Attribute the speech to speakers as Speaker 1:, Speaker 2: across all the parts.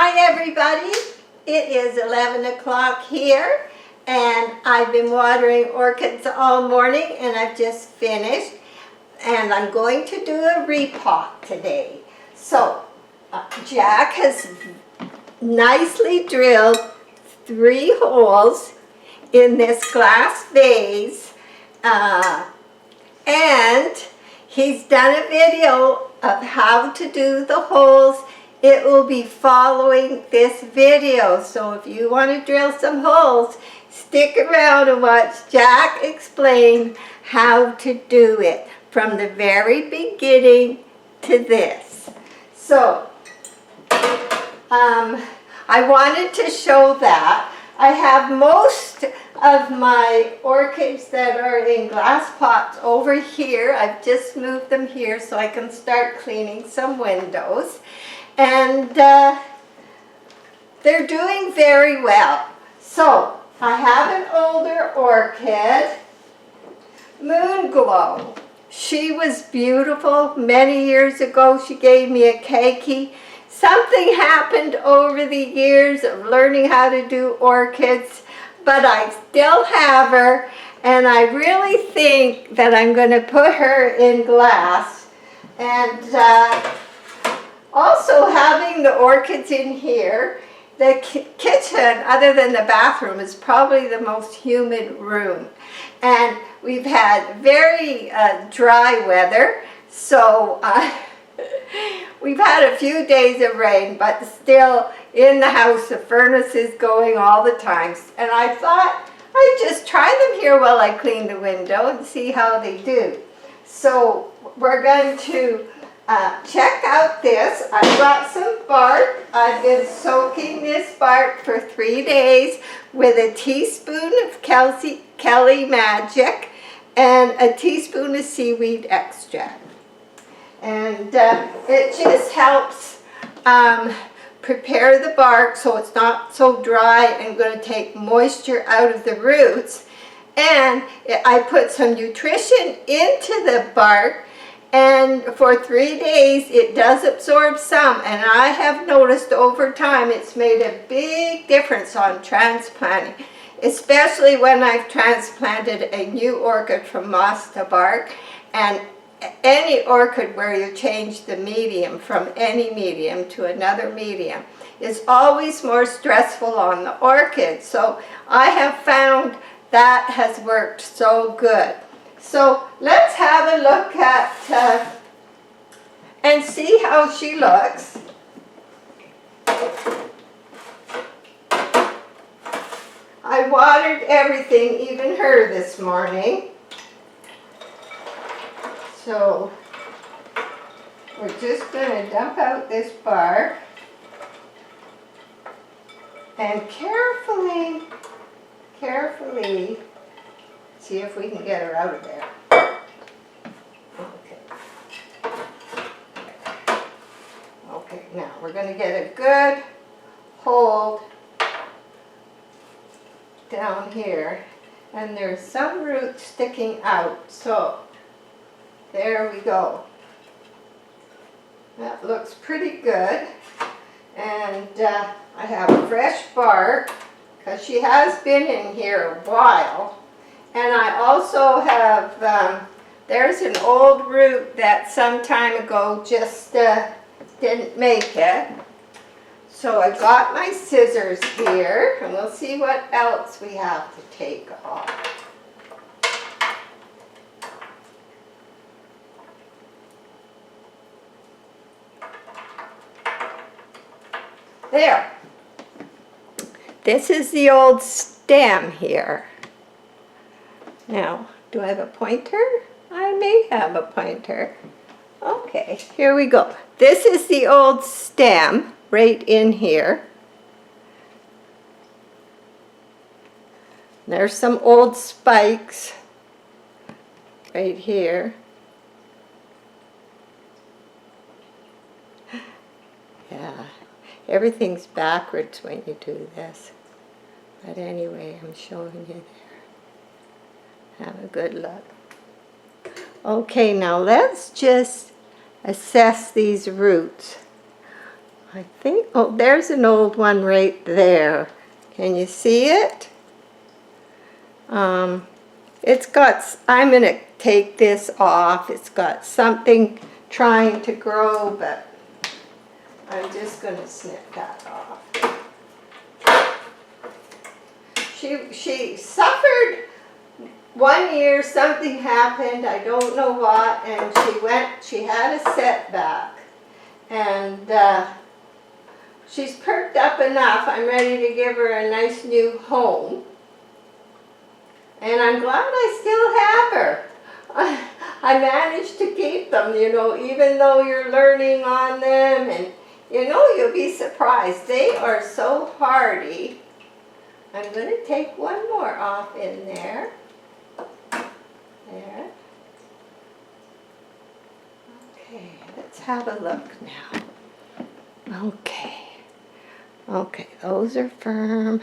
Speaker 1: Hi everybody, it is 11 o'clock here and I've been watering orchids all morning and I've just finished and I'm going to do a repot today. So Jack has nicely drilled 3 holes in this glass vase and he's done a video of how to do the holes. It will be following this video, so if you want to drill some holes, stick around and watch Jack explain how to do it from the very beginning to this. So I wanted to show that. I have most of my orchids that are in glass pots over here. I've just moved them here so I can start cleaning some windows. And they're doing very well. So I have an older orchid, Moonglow. She was beautiful many years ago. She gave me a keiki. Something happened over the years of learning how to do orchids, but I still have her, and I really think that I'm going to put her in glass. And also having the orchids in here, the kitchen, other than the bathroom, is probably the most humid room. And we've had very dry weather, so we've had a few days of rain, but still in the house the furnace is going all the time. And I thought I'd just try them here while I clean the window and see how they do. So we're going to check out this. I've got some bark. I've been soaking this bark for 3 days with a teaspoon of Kelly Magic and a teaspoon of seaweed extract. And it just helps prepare the bark so it's not so dry and going to take moisture out of the roots. And I put some nutrition into the bark, and for 3 days it does absorb some, and I have noticed over time it's made a big difference on transplanting, especially when I've transplanted a new orchid from moss to bark. And any orchid where you change the medium from any medium to another medium is always more stressful on the orchid. So I have found that has worked so good. So let's have a look at and see how she looks. I watered everything, even her, this morning. So we're just going to dump out this bark and carefully see if we can get her out of there. Okay, now we're going to get a good hold down here, and there's some roots sticking out, so there we go. That looks pretty good. And I have fresh bark because she has been in here a while. And I also have, there's an old root that some time ago just didn't make it. So I got my scissors here, and we'll see what else we have to take off. There. This is the old stem here. Now, do I have a pointer? I may have a pointer. Okay, here we go. This is the old stem right in here. There's some old spikes right here. Yeah. Everything's backwards when you do this. But anyway, I'm showing you there. Have a good look. Okay, now let's just assess these roots. I think, oh, there's an old one right there. Can you see it? It's got, I'm going to take this off. It's got something trying to grow, but I'm just going to snip that off. She suffered 1 year, something happened, I don't know what, and she had a setback. And she's perked up enough. I'm ready to give her a nice new home. And I'm glad I still have her. I managed to keep them, you know, even though you're learning on them. And, you know, you'll be surprised. They are so hardy. I'm going to take one more off in there. There. Okay, let's have a look now. Okay. Okay, those are firm.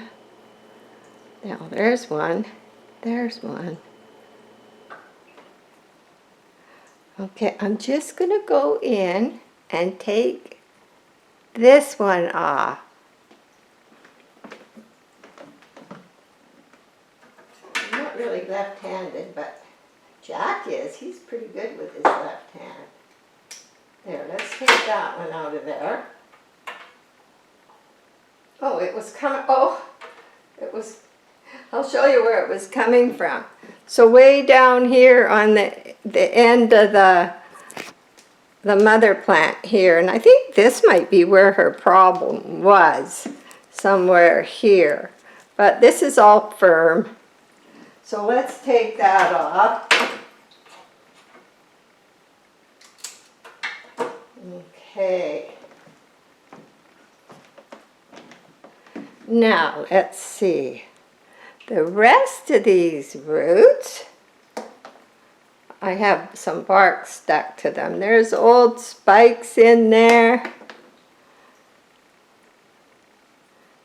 Speaker 1: Now, there's one. There's one. Okay, I'm just going to go in and take this one off. I'm not really left-handed, but Jack is. He's pretty good with his left hand. There, let's take that one out of there. Oh, it was coming, oh, it was, I'll show you where it was coming from. So way down here on the end of the mother plant here, and I think this might be where her problem was, somewhere here. But this is all firm. So let's take that off. Okay. Now, let's see. The rest of these roots, I have some bark stuck to them. There's old spikes in there.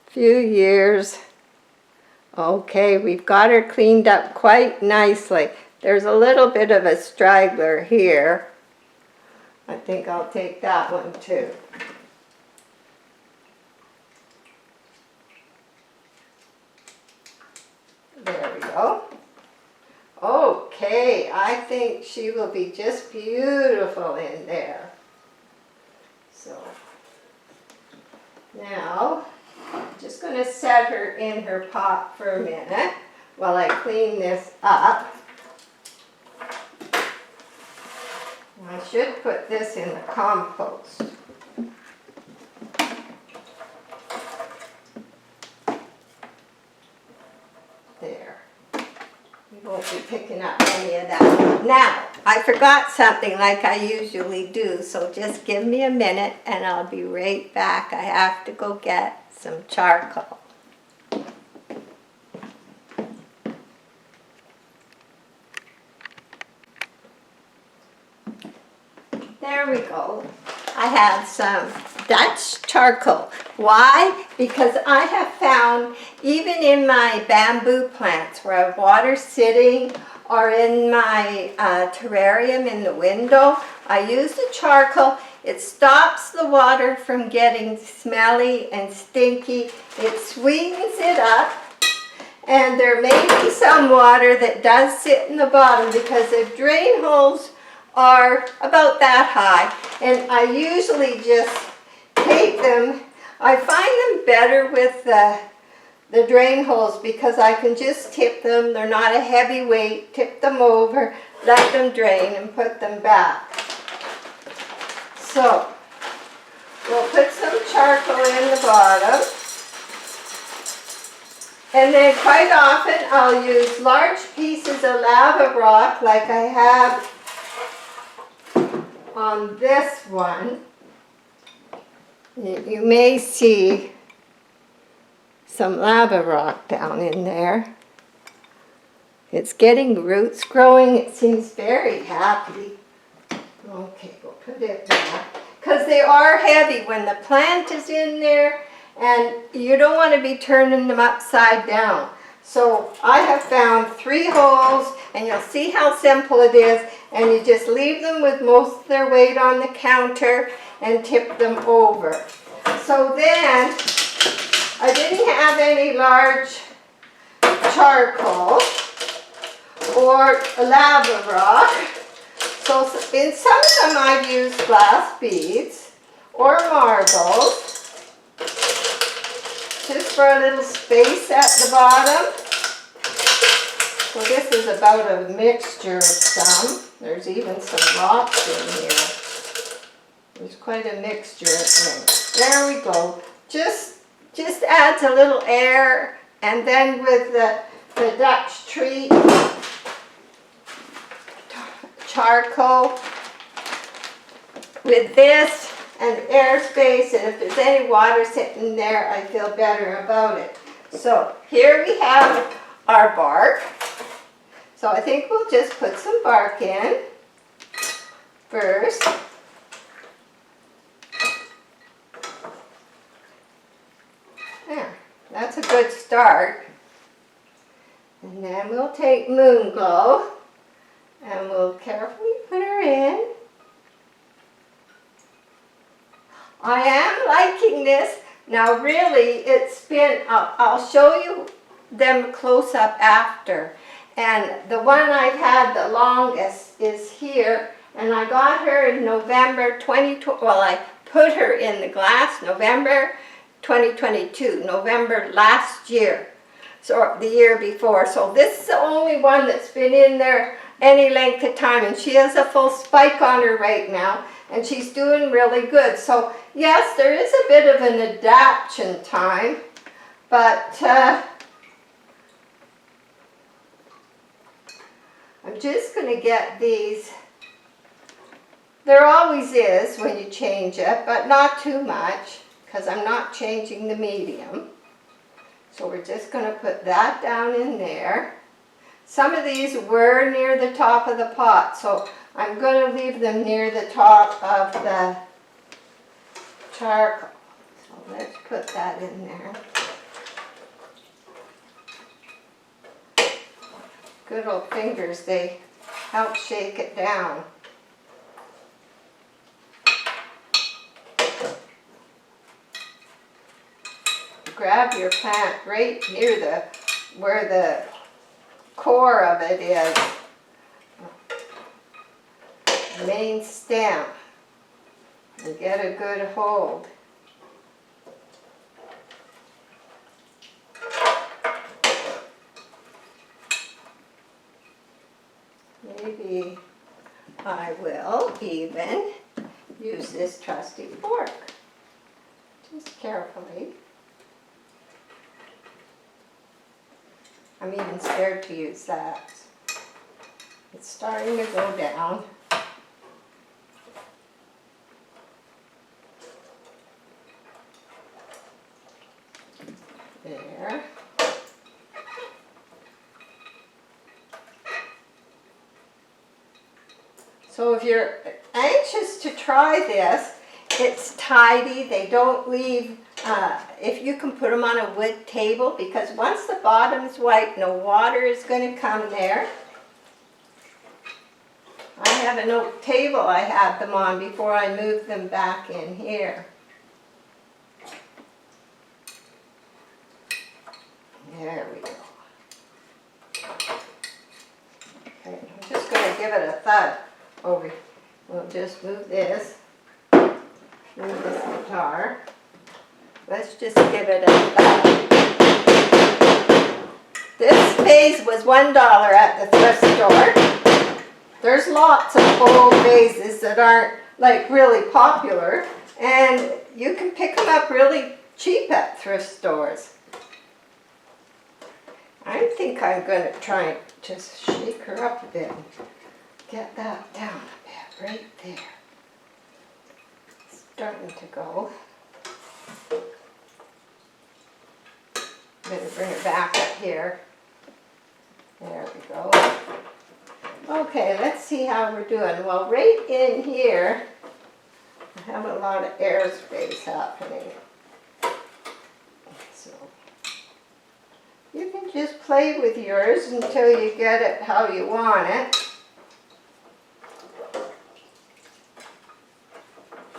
Speaker 1: Few years. Okay, we've got her cleaned up quite nicely. There's a little bit of a straggler here. I think I'll take that one too. There we go. Okay, I think she will be just beautiful in there. So, now, I'm just going to set her in her pot for a minute while I clean this up. I should put this in the compost. There. We won't be picking up any of that. Now, I forgot something like I usually do, so just give me a minute and I'll be right back. I have to go get some charcoal. There we go. I have some Dutch charcoal. Why? Because I have found, even in my bamboo plants where I have water sitting or in my terrarium in the window, I use the charcoal. It stops the water from getting smelly and stinky. It sweetens it up. And there may be some water that does sit in the bottom because the drain holes are about that high, and I usually just take them. I find them better with the drain holes because I can just tip them. They're not a heavy weight. Tip them over, let them drain, and put them back. So we'll put some charcoal in the bottom, and then quite often I'll use large pieces of lava rock like I have on this one. You may see some lava rock down in there. It's getting roots growing. It seems very happy. Okay, we'll put it back. Because they are heavy when the plant is in there, and you don't want to be turning them upside down. So I have found 3 holes, and you'll see how simple it is, and you just leave them with most of their weight on the counter and tip them over. So then, I didn't have any large charcoal or lava rock. So in some of them I've used glass beads or marbles, just for a little space at the bottom. So this is about a mixture of some. There's even some rocks in here. There's quite a mixture of things. There we go. Just adds a little air, and then with the Dutch treat charcoal, with this and airspace, and if there's any water sitting there, I feel better about it. So here we have our bark. So I think we'll just put some bark in first. There, that's a good start. And then we'll take Moon Glow and we'll carefully put her in. I am liking this. Now really, it's been, I'll show you them close up after. And the one I've had the longest is here, and I got her in November 2020, well, I put her in the glass November 2022, November last year, so the year before. So this is the only one that's been in there any length of time, and she has a full spike on her right now, and she's doing really good. So yes, there is a bit of an adaptation time, but I'm just going to get these. There always is when you change it, but not too much, because I'm not changing the medium. So we're just going to put that down in there. Some of these were near the top of the pot, so I'm going to leave them near the top of the charcoal. So let's put that in there. Good old fingers, they help shake it down. Grab your plant right near where the core of it is. Main stem. And get a good hold. Maybe I will even use this trusty fork, just carefully. I'm even scared to use that. It's starting to go down. There. So if you're anxious to try this, it's tidy. They don't leave, if you can put them on a wood table, because once the bottom's white, no water is going to come there. I have an oak table I had them on before I moved them back in here. There we go. Okay, I'm just going to give it a thud over. We'll just move this. Move this guitar. Let's just give it a thud. This vase was $1 at the thrift store. There's lots of old vases that aren't like really popular, and you can pick them up really cheap at thrift stores. I think I'm going to try and just shake her up a bit and get that down a bit, right there. It's starting to go. Better bring it back up here. There we go. Okay, let's see how we're doing. Well, right in here, I have a lot of airspace happening. So you can just play with yours until you get it how you want it.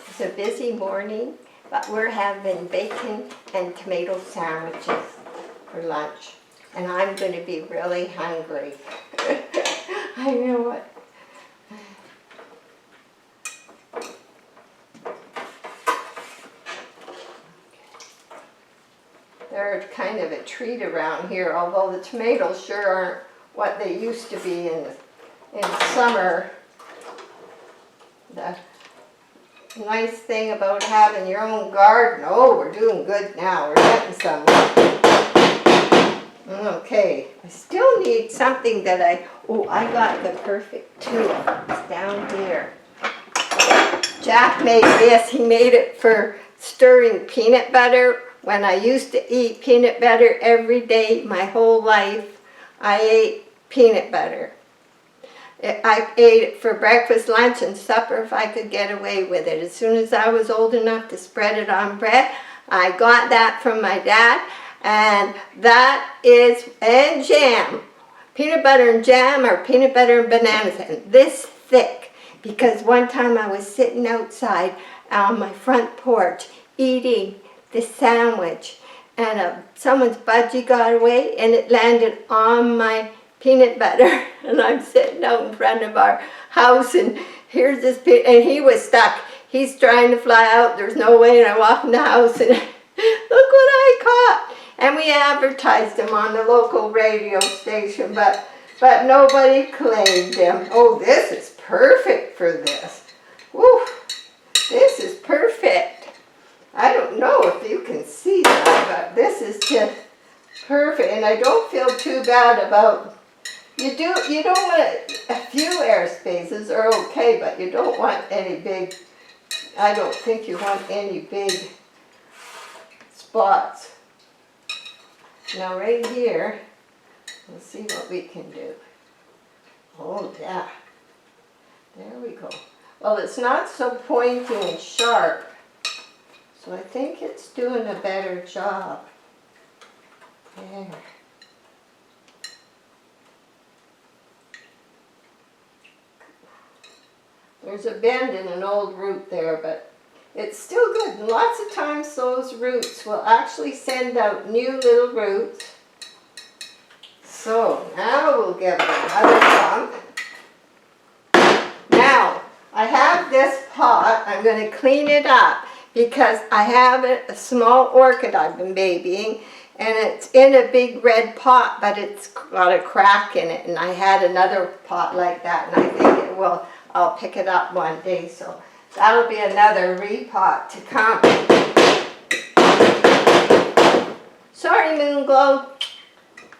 Speaker 1: It's a busy morning but we're having bacon and tomato sandwiches for lunch. And I'm going to be really hungry. I know it. They're kind of a treat around here, although the tomatoes sure aren't what they used to be in summer. The nice thing about having your own garden, oh, we're doing good now. We're getting some. Okay, I still need something that I got the perfect tool. It's down here. Jack made this. He made it for stirring peanut butter. When I used to eat peanut butter every day, my whole life, I ate peanut butter. I ate it for breakfast, lunch, and supper if I could get away with it. As soon as I was old enough to spread it on bread, I got that from my dad, and that is, and jam. Peanut butter and jam, or peanut butter and bananas, and this thick, because one time I was sitting outside on my front porch eating this sandwich, and someone's budgie got away and it landed on my peanut butter, and I'm sitting out in front of our house, and here's this and he was stuck. He's trying to fly out, there's no way, and I walk in the house and look what I caught. And we advertised him on the local radio station, but nobody claimed him. Oh, this is perfect for this. Woo, this is perfect. I don't know if you can see that, but this is just perfect, and I don't feel too bad about, you don't want, a few air spaces are okay, but you don't want any big, I don't think you want any big spots. Now right here, let's see what we can do. Oh yeah, there we go. Well, it's not so pointy and sharp, so I think it's doing a better job. There. There's a bend in an old root there, but it's still good. And lots of times those roots will actually send out new little roots. So now we'll give it another pump. Now, I have this pot. I'm going to clean it up because I have a small orchid I've been babying, and it's in a big red pot, but it's got a crack in it, and I had another pot like that, and I think it will, I'll pick it up one day, so that'll be another repot to come. Sorry, Moonglow.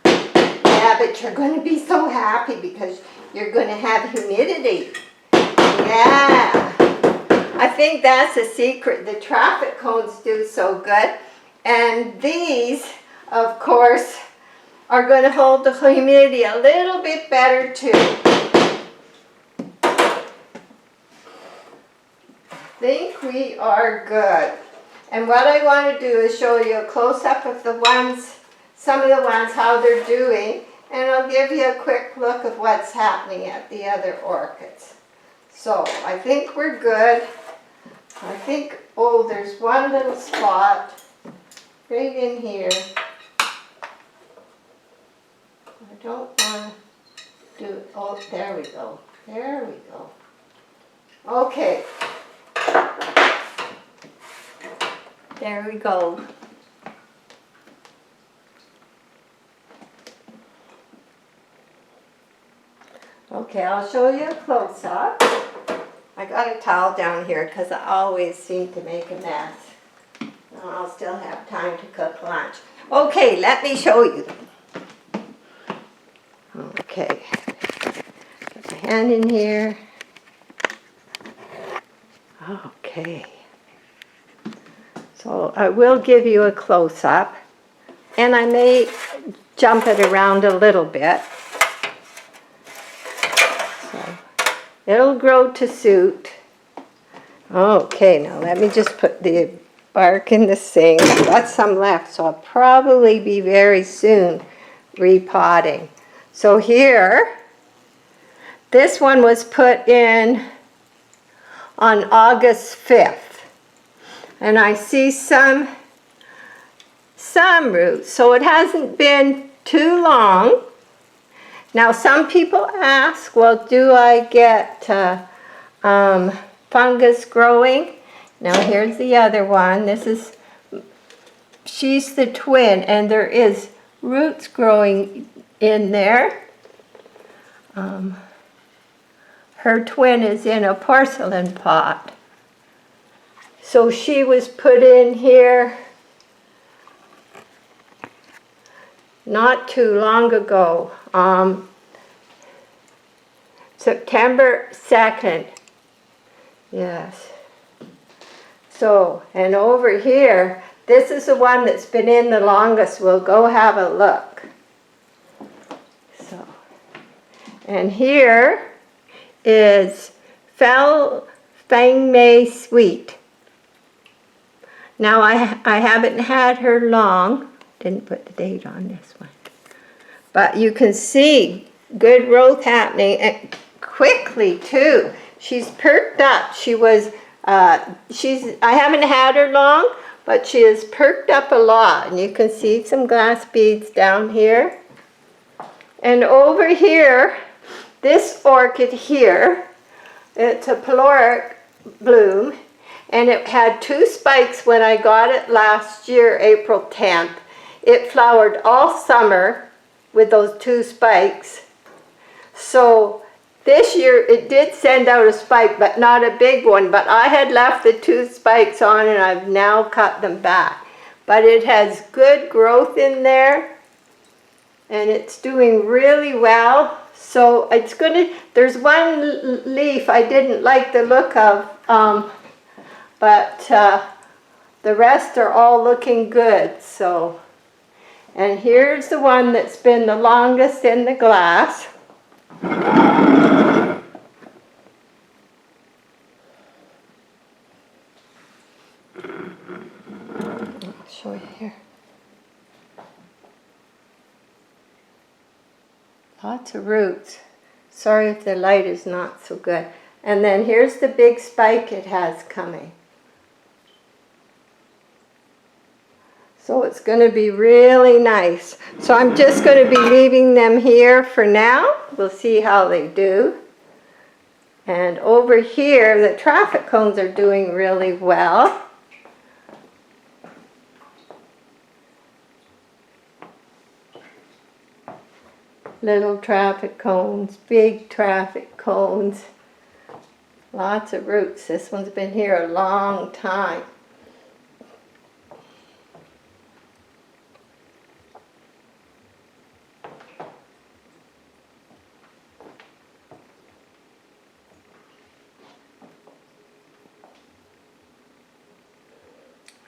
Speaker 1: Yeah, but you're going to be so happy because you're going to have humidity. Yeah. I think that's a secret. The traffic cones do so good. And these, of course, are going to hold the humidity a little bit better too. I think we are good. And what I want to do is show you a close-up of the ones, some of the ones, how they're doing, and I'll give you a quick look of what's happening at the other orchids. So I think we're good. I think, oh, there's one little spot right in here. I don't want to do, oh, there we go. There we go. Okay. There we go. Okay, I'll show you a close-up. I got a towel down here because I always seem to make a mess. I'll still have time to cook lunch. Okay, let me show you. Okay. Put my hand in here. Okay. So I will give you a close-up, and I may jump it around a little bit. So it'll grow to suit. Okay, now let me just put the bark in the sink. I've got some left, so I'll probably be very soon repotting. So here, this one was put in on August 5th. And I see some roots, so it hasn't been too long. Now some people ask, well, do I get fungus growing? Now here's the other one. She's the twin, and there is roots growing in there. Her twin is in a porcelain pot. So she was put in here not too long ago, September 2nd. Yes. So, and over here, this is the one that's been in the longest. We'll go have a look. So, and here is Phalaenopsis sweet. Now I haven't had her long. Didn't put the date on this one. But you can see good growth happening, and quickly too. She's perked up. I haven't had her long, but she has perked up a lot. And you can see some glass beads down here. And over here, this orchid here, it's a pyloric bloom, and it had 2 spikes when I got it last year, April 10th. It flowered all summer with those 2 spikes. So this year it did send out a spike, but not a big one. But I had left the 2 spikes on, and I've now cut them back. But it has good growth in there, and it's doing really well. So it's there's one leaf I didn't like the look of, but the rest are all looking good. So, and here's the one that's been the longest in the glass. I'll show you here. Lots of roots. Sorry if the light is not so good. And then here's the big spike it has coming. So it's going to be really nice. So I'm just going to be leaving them here for now. We'll see how they do. And over here, the traffic cones are doing really well. Little traffic cones, big traffic cones, lots of roots. This one's been here a long time.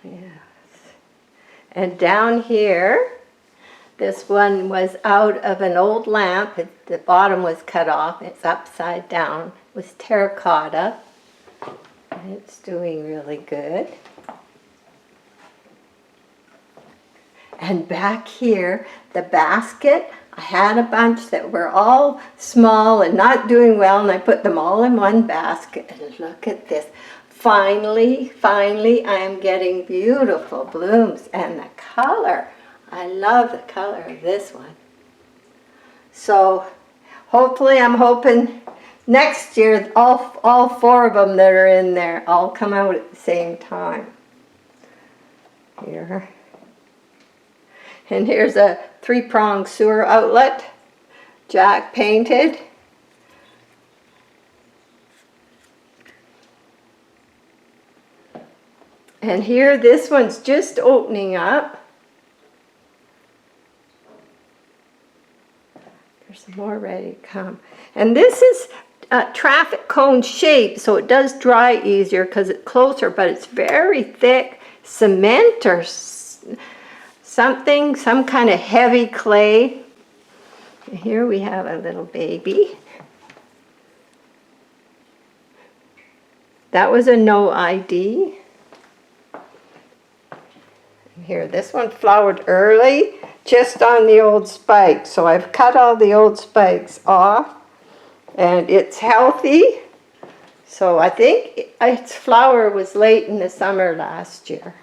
Speaker 1: Yes. And down here, this one was out of an old lamp. The bottom was cut off. It's upside down. It was terracotta. It's doing really good. And back here, the basket, I had a bunch that were all small and not doing well, and I put them all in one basket. And look at this. Finally, I am getting beautiful blooms, and the color. I love the color of this one. So hopefully, I'm hoping next year all 4 of them that are in there all come out at the same time. Here. And here's a 3-pronged sewer outlet, Jack painted. And here, this one's just opening up. There's some more ready to come. And this is a traffic cone shape, so it does dry easier because it's closer, but it's very thick cement or something, some kind of heavy clay. And here we have a little baby. That was a no ID. And here, this one flowered early, just on the old spikes. So I've cut all the old spikes off, and it's healthy. So I think its flower was late in the summer last year.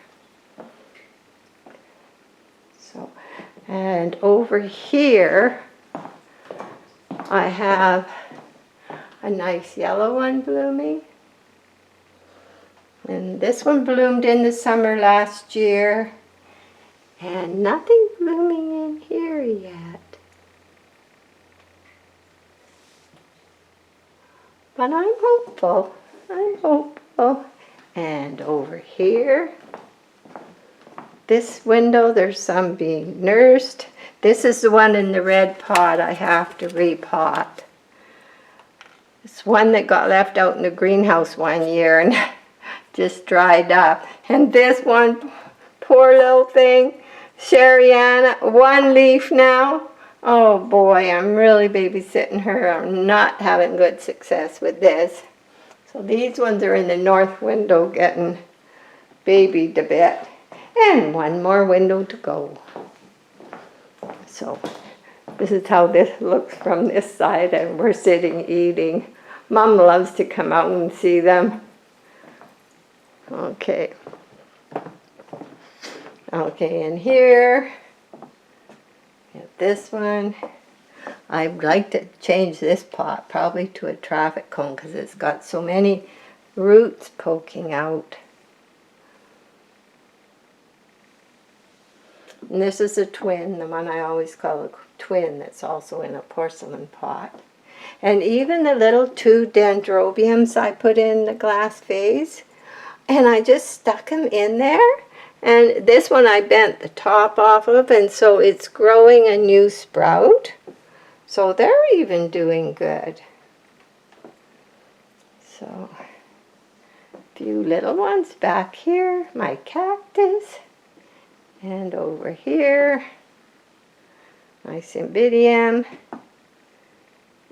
Speaker 1: So, and over here I have a nice yellow one blooming. And this one bloomed in the summer last year. And nothing blooming in here yet. But I'm hopeful. I'm hopeful. And over here, this window, there's some being nursed. This is the one in the red pot I have to repot. It's one that got left out in the greenhouse one year and just dried up. And this one, poor little thing, Sherriana, one leaf now. Oh boy, I'm really babysitting her. I'm not having good success with this. So these ones are in the north window getting babied a bit. And one more window to go. So this is how this looks from this side, and we're sitting eating. Mom loves to come out and see them. Okay. Okay, and here, this one, I'd like to change this pot probably to a traffic cone because it's got so many roots poking out. And this is a twin, the one I always call a twin, that's also in a porcelain pot. And even the little 2 dendrobiums I put in the glass vase, and I just stuck them in there. And this one I bent the top off of, and so it's growing a new sprout. So they're even doing good. So, a few little ones back here, my cactus. And over here, my cymbidium.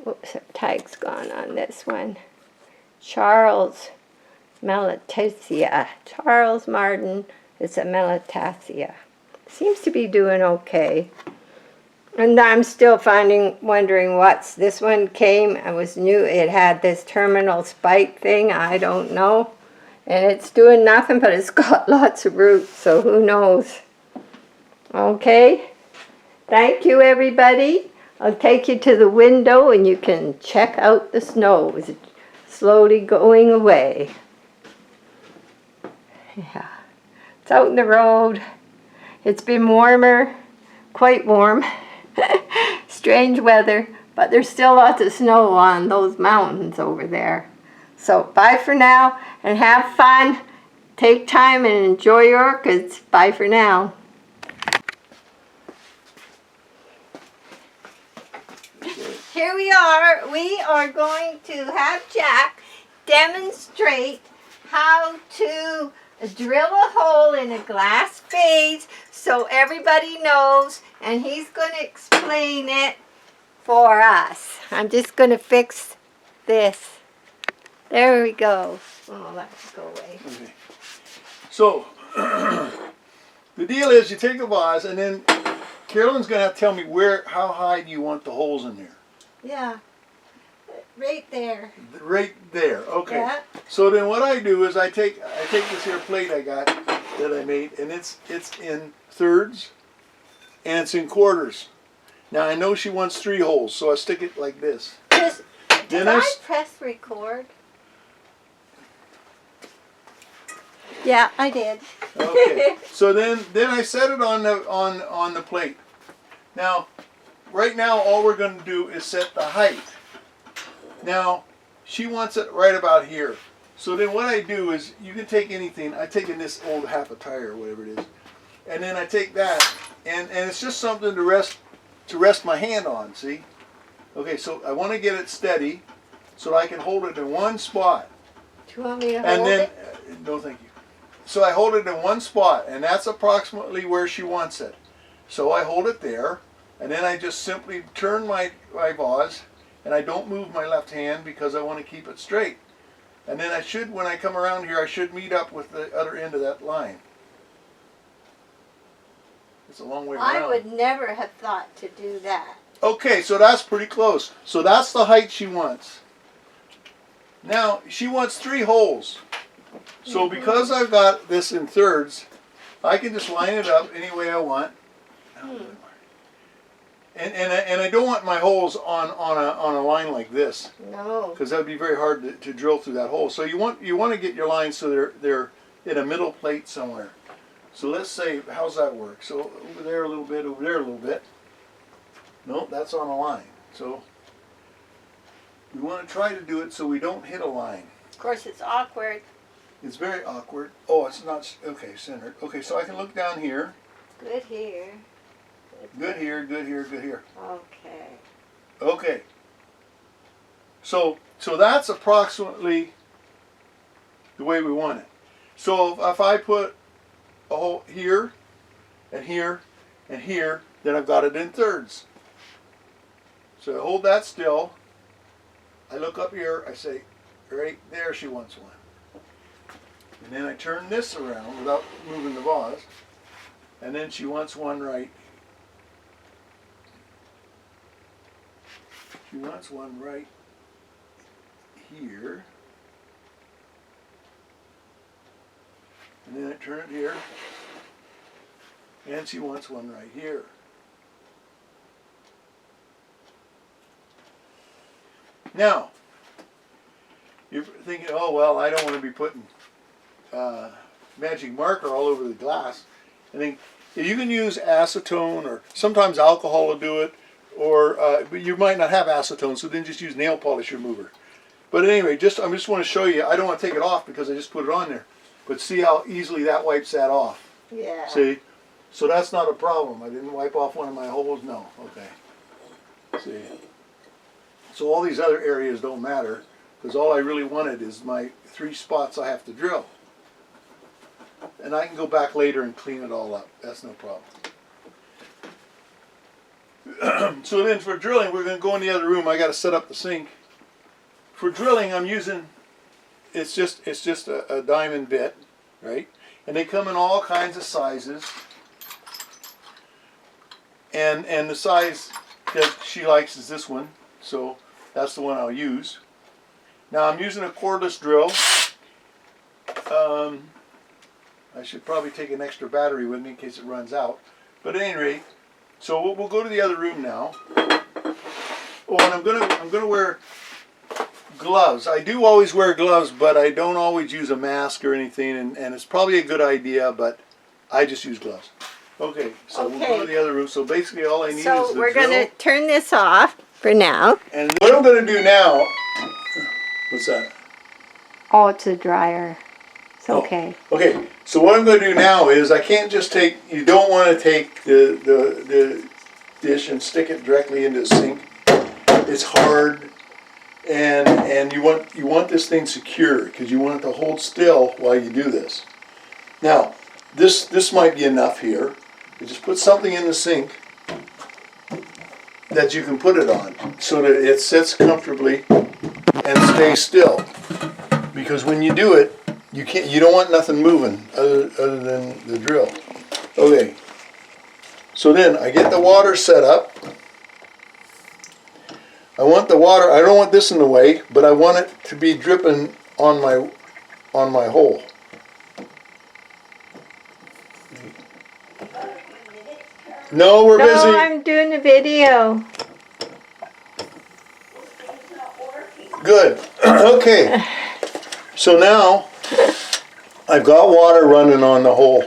Speaker 1: Oops, the tag's gone on this one. Charles Melitaceae. Charles Martin. It's a Melitaceae. Seems to be doing okay. And I'm still wondering what's, this one came, I was new, it had this terminal spike thing, I don't know. And it's doing nothing, but it's got lots of roots, so who knows. Okay, thank you everybody. I'll take you to the window and you can check out the snow. It's slowly going away. Yeah. It's out in the road. It's been warmer, quite warm. Strange weather, but there's still lots of snow on those mountains over there. So bye for now and have fun. Take time and enjoy your orchids. Bye for now. Here we are. We are going to have Jack demonstrate how to drill a hole in a glass vase so everybody knows, and he's going to explain it for us. I'm just going to fix this. There we go. Oh, that will go away.
Speaker 2: Okay. So, the deal is you take a vase and then Carolyn's going to have to tell me how high do you want the holes in there?
Speaker 1: Yeah. Right there.
Speaker 2: Right there. Okay.
Speaker 1: Yeah.
Speaker 2: So then what I do is I take this here plate I got that I made, and it's in thirds and it's in quarters. Now I know she wants 3 holes, so I stick it like this.
Speaker 1: Did I press record? Yeah, I did.
Speaker 2: Okay. So then I set it on the plate. Now, right now all we're going to do is set the height. Now, she wants it right about here. So then what I do is, you can take anything. I take in this old half a tire or whatever it is. And then I take that, and it's just something to rest my hand on, see? Okay, so I want to get it steady so I can hold it in one spot.
Speaker 1: Do you want me to hold it?
Speaker 2: No, thank you. So I hold it in one spot, and that's approximately where she wants it. So I hold it there, and then I just simply turn my vase, and I don't move my left hand because I want to keep it straight. And then when I come around here, I should meet up with the other end of that line. It's a long way around.
Speaker 1: I would never have thought to do that.
Speaker 2: Okay, so that's pretty close. So that's the height she wants. Now, she wants 3 holes. So because I've got this in thirds, I can just line it up any way I want. And I don't want my holes on a line like this.
Speaker 1: No.
Speaker 2: Because that would be very hard to drill through that hole. So you want to get your lines so they're in a middle plate somewhere. So let's say, how's that work? So over there a little bit, over there a little bit. Nope, that's on a line. So we want to try to do it so we don't hit a line.
Speaker 1: Of course, it's awkward.
Speaker 2: It's very awkward. Oh, it's not, okay, centered. Okay, so I can look down here.
Speaker 1: Good here.
Speaker 2: Good here, good here, good here.
Speaker 1: Okay.
Speaker 2: Okay. So that's approximately the way we want it. So if I put a hole here, and here, and here, then I've got it in thirds. So I hold that still. I look up here, I say, right there she wants one. And then I turn this around without moving the vase. And then she wants one right. She wants one right here. And then I turn it here. And she wants one right here. Now, you're thinking, oh, well, I don't want to be putting magic marker all over the glass. I think you can use acetone, or sometimes alcohol will do it, or but you might not have acetone, so then just use nail polish remover. But anyway, I just want to show you, I don't want to take it off because I just put it on there. But see how easily that wipes that off.
Speaker 1: Yeah.
Speaker 2: See? So that's not a problem. I didn't wipe off one of my holes. No. Okay. See? So all these other areas don't matter, because all I really wanted is my 3 spots I have to drill. And I can go back later and clean it all up. That's no problem. So then for drilling, we're going to go in the other room. I got to set up the sink. For drilling, I'm using, it's just a diamond bit, right? And they come in all kinds of sizes. And the size that she likes is this one. So that's the one I'll use. Now I'm using a cordless drill. I should probably take an extra battery with me in case it runs out. But at any rate, so we'll go to the other room now. Oh, and I'm gonna wear gloves. I do always wear gloves, but I don't always use a mask or anything, and it's probably a good idea, but I just use gloves. Okay, so we'll go to the other room. So basically all I need is the drill.
Speaker 1: So we're going to turn this off for now.
Speaker 2: And what I'm going to do now, what's that?
Speaker 3: Oh, it's a dryer. It's okay.
Speaker 2: Okay, so what I'm going to do now is I can't just take, you don't want to take the dish and stick it directly into the sink. It's hard, and you want this thing secure because you want it to hold still while you do this. Now, this might be enough here. You just put something in the sink that you can put it on so that it sits comfortably and stays still. Because when you do it, you don't want nothing moving other than the drill. Okay. So then I get the water set up. I want the water, I don't want this in the way, but I want it to be dripping on my hole. No, we're busy.
Speaker 1: No, I'm doing a video.
Speaker 2: Good. Okay. So now I've got water running on the hole.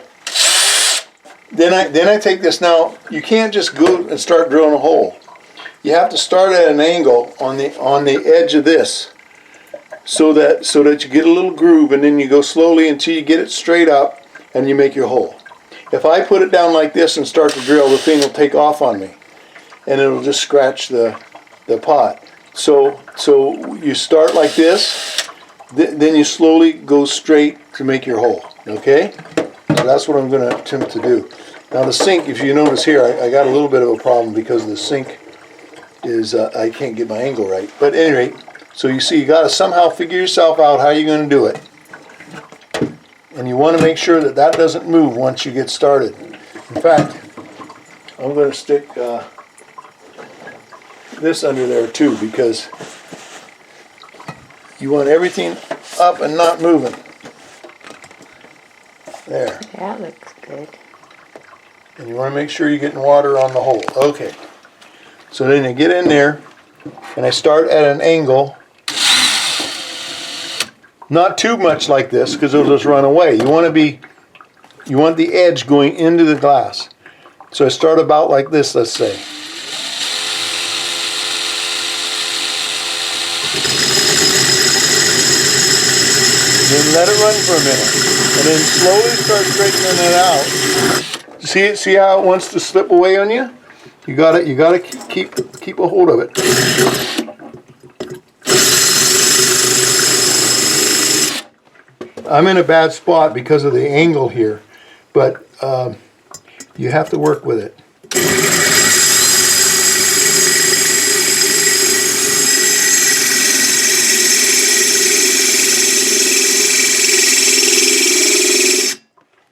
Speaker 2: Then I take this. Now you can't just go and start drilling a hole. You have to start at an angle on the edge of this, so that you get a little groove, and then you go slowly until you get it straight up, and you make your hole. If I put it down like this and start to drill, the thing will take off on me, and it'll just scratch the pot. So you start like this, then you slowly go straight to make your hole. Okay? So that's what I'm going to attempt to do. Now the sink, if you notice here, I got a little bit of a problem because the sink is, I can't get my angle right. But at any rate, so you see, you got to somehow figure yourself out how you're going to do it. And you want to make sure that that doesn't move once you get started. In fact, I'm going to stick this under there too, because You want everything up and not moving. There.
Speaker 3: That looks good.
Speaker 2: And you want to make sure you're getting water on the hole. Okay. So then you get in there, and I start at an angle. Not too much like this, because it'll just run away. You want the edge going into the glass. So I start about like this, let's say. Then let it run for a minute, and then slowly start straightening it out. See how it wants to slip away on you? You gotta keep a hold of it. I'm in a bad spot because of the angle here, but you have to work with it.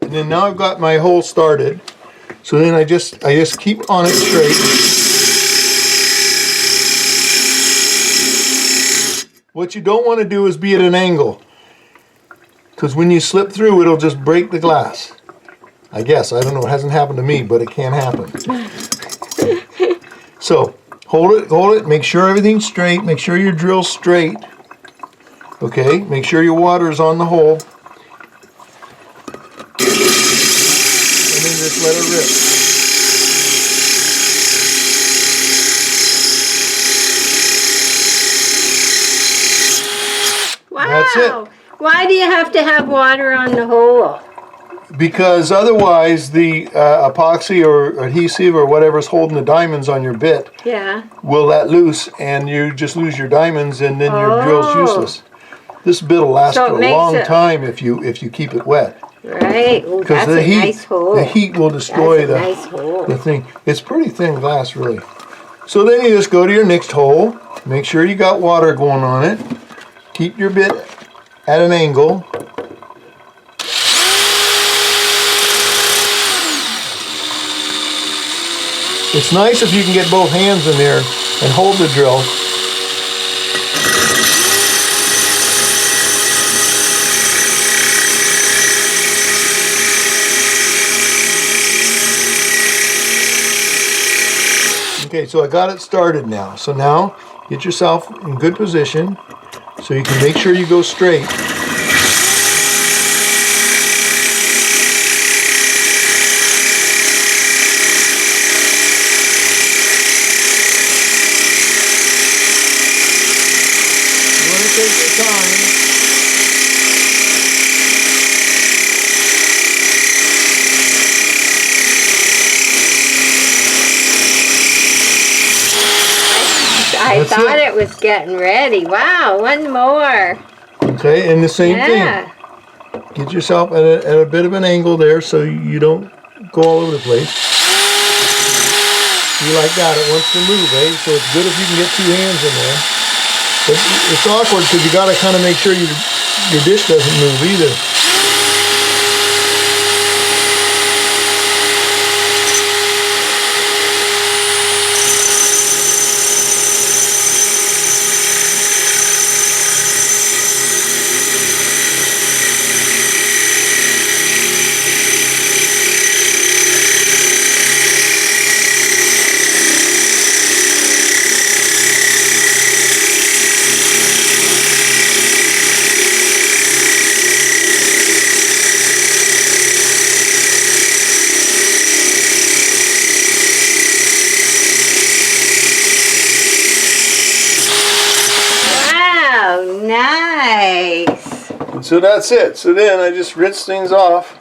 Speaker 2: And then now I've got my hole started, so then I just keep on it straight. What you don't want to do is be at an angle, because when you slip through, it'll just break the glass. I guess, I don't know, it hasn't happened to me, but it can happen. So hold it, make sure everything's straight, make sure your drill's straight. Okay, make sure your water is on the hole. And then just let it rip.
Speaker 1: Wow.
Speaker 2: That's it.
Speaker 1: Why do you have to have water on the hole?
Speaker 2: Because otherwise the epoxy or adhesive or whatever's holding the diamonds on your bit will let loose, and you just lose your diamonds, and then your drill's useless. This bit will last for a long time if you keep it wet.
Speaker 1: Right. Oh,
Speaker 2: Because
Speaker 1: that's a nice hole.
Speaker 2: the heat will destroy the thing. It's pretty thin glass, really. So then you just go to your next hole. Make sure you got water going on it. Keep your bit at an angle. It's nice if you can get both hands in there and hold the drill. Okay, so I got it started now. So now get yourself in good position so you can make sure you go straight. Take your time.
Speaker 1: I thought it was getting ready. Wow, one more.
Speaker 2: Okay, and the same thing. Get yourself at a bit of an angle there so you don't go all over the place. You like that, it wants to move, eh? So it's good if you can get two hands in there. But it's awkward because you got to kind of make sure your dish doesn't move either.
Speaker 1: Nice.
Speaker 2: And so that's it. So then I just rinse things off.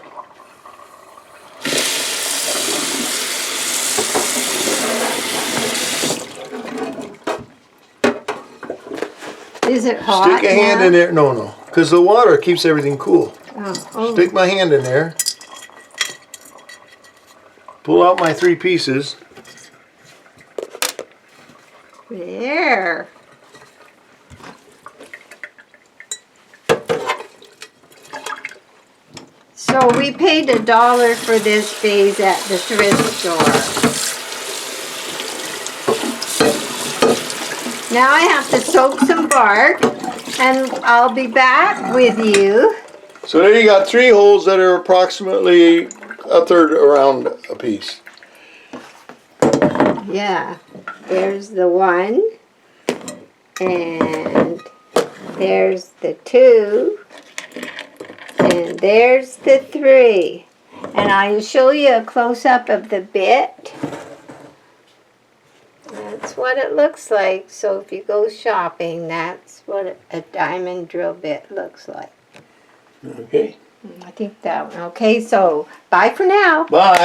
Speaker 1: Is it hot?
Speaker 2: Stick a hand in there. No, because the water keeps everything cool.
Speaker 1: Oh.
Speaker 2: Stick my hand in there. Pull out my 3 pieces.
Speaker 1: There. So we paid $1 for this vase at the thrift store. Now I have to soak some bark And I'll be back with you.
Speaker 2: So there you got 3 holes that are approximately a third around a piece.
Speaker 1: Yeah, there's the 1, and there's the 2, and there's the 3. And I'll show you a close-up of the bit. That's what it looks like. So if you go shopping, that's what a diamond drill bit looks like.
Speaker 2: Okay.
Speaker 1: I think that one. Okay, so bye for now.
Speaker 2: Bye.